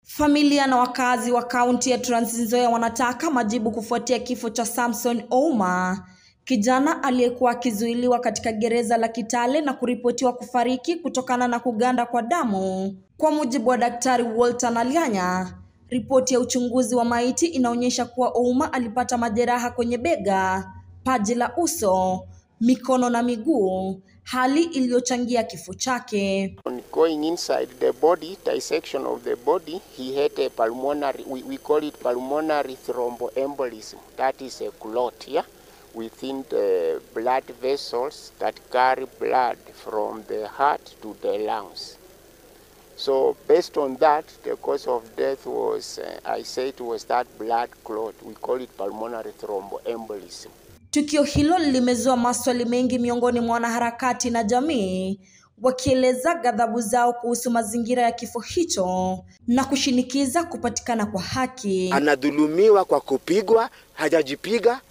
Familia na wakazi wa kaunti ya Trans Nzoia wanataka majibu kufuatia kifo cha Samson Ouma, kijana aliyekuwa akizuiliwa katika gereza la Kitale na kuripotiwa kufariki kutokana na kuganda kwa damu. Kwa mujibu wa Daktari Walter Nalianya, ripoti ya uchunguzi wa maiti inaonyesha kuwa Ouma alipata majeraha kwenye bega, paji la uso, mikono na miguu, hali iliyochangia kifo chake. Going inside the body, dissection of the body, he had a pulmonary, we call it pulmonary thromboembolism. That is a clot, yeah, within the blood vessels that carry blood from the heart to the lungs. So based on that, the cause of death was, I say it was that blood clot. We call it pulmonary thromboembolism. Tukio hilo limezua maswali mengi miongoni mwa wanaharakati na jamii, wakieleza ghadhabu zao kuhusu mazingira ya kifo hicho na kushinikiza kupatikana kwa haki. Anadhulumiwa kwa kupigwa, hajajipiga.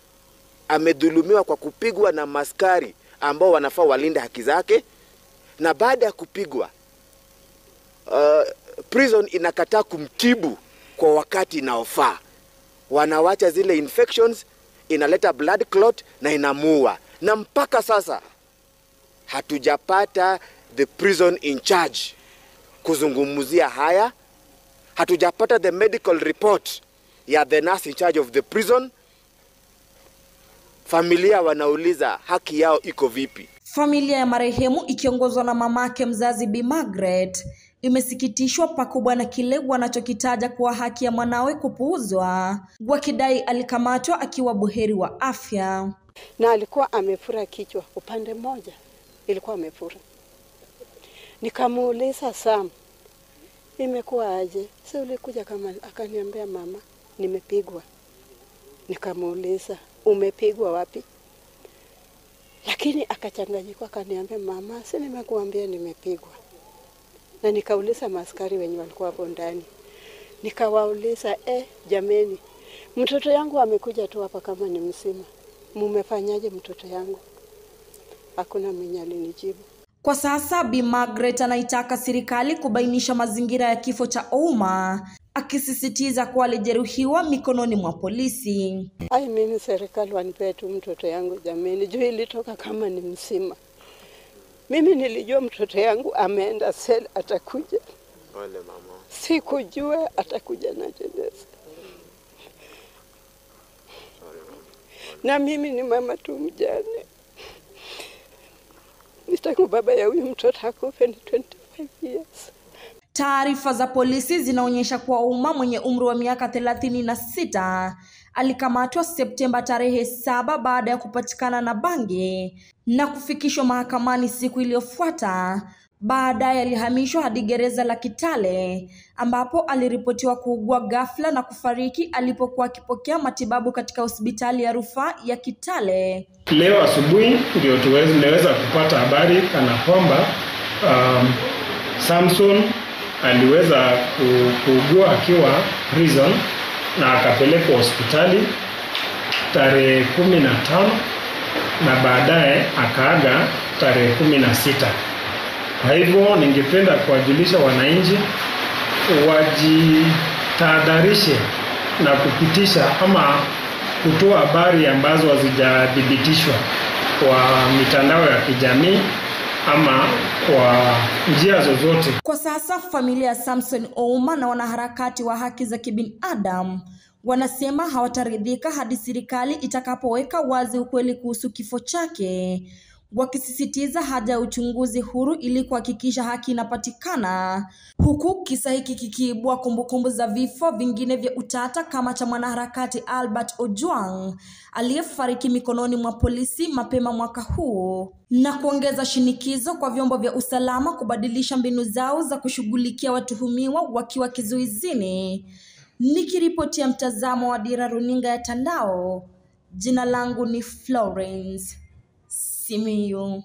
Amedhulumiwa kwa kupigwa na maskari ambao wanafaa walinde haki zake, na baada ya kupigwa prison inakataa kumtibu kwa wakati inaofaa. Wanawacha zile infections, inaleta blood clot na inamuua. Na mpaka sasa hatujapata the prison in charge kuzungumzia haya. Hatujapata the medical report ya the nurse in charge of the prison. Familia wanauliza haki yao iko vipi? Familia ya marehemu ikiongozwa na mamake mzazi Bi Margaret imesikitishwa pakubwa na kile wanachokitaja kuwa haki ya mwanawe kupuuzwa, wakidai alikamatwa akiwa buheri wa afya. Na alikuwa amefura kichwa upande mmoja, ilikuwa amefura. Nikamuuliza, Sam, imekuwa aje? Sasa ulikuja kama, akaniambia mama, nimepigwa. Nikamuuliza, umepigwa wapi? Lakini akachanganyika akaniambia, mama, si nimekuambia nimepigwa. Na nikauliza maskari wenye walikuwa hapo ndani. Nikawauliza, jameni, mtoto yangu amekuja tu hapa kama ni msima. Mumefanyaje mtoto yangu? Hakuna mwenye alinijibu. Kwa sasa Bi Margaret anaitaka serikali kubainisha mazingira ya kifo cha Ouma, akisisitiza kuwa alijeruhiwa mikononi mwa polisi. Mimi serikali wanipee tu mtoto yangu jameni, juu ilitoka kama ni msima. Mimi nilijua mtoto yangu ameenda sel atakuja. Wale mama. Sikujua atakuja na jeneza. Na mimi ni mama tu mjane. Nitaka baba ya huyu mtoto akufe ni 25 years. Taarifa za polisi zinaonyesha kuwa Ouma mwenye umri wa miaka 36 alikamatwa Septemba tarehe 7 baada ya kupatikana na bangi na kufikishwa mahakamani siku iliyofuata. Baadaye alihamishwa hadi gereza la Kitale ambapo aliripotiwa kuugua ghafla na kufariki alipokuwa akipokea matibabu katika hospitali ya rufaa ya Kitale. Leo asubuhi ndio tunaweza kupata habari kana kwamba Samson aliweza kuugua akiwa prison na akapelekwa hospitali tarehe 15 na baadaye akaaga tarehe 16. Kwa hivyo ningependa kuwajulisha wananchi wajitahadharishe na kupitisha ama kutoa habari ambazo hazijathibitishwa kwa mitandao ya kijamii ama kwa njia zozote. Kwa sasa familia ya Samson Ouma na wanaharakati wa haki za kibinadamu wanasema hawataridhika hadi serikali itakapoweka wazi ukweli kuhusu kifo chake, wakisisitiza haja ya uchunguzi huru ili kuhakikisha haki inapatikana, huku kisa hiki kikiibua kumbukumbu za vifo vingine vya utata kama cha mwanaharakati Albert Ojwang aliyefariki mikononi mwa polisi mapema mwaka huu, na kuongeza shinikizo kwa vyombo vya usalama kubadilisha mbinu zao za kushughulikia watuhumiwa wakiwa kizuizini. Nikiripotia mtazamo wa Dira Runinga ya Tandao, jina langu ni Florence Simiyu.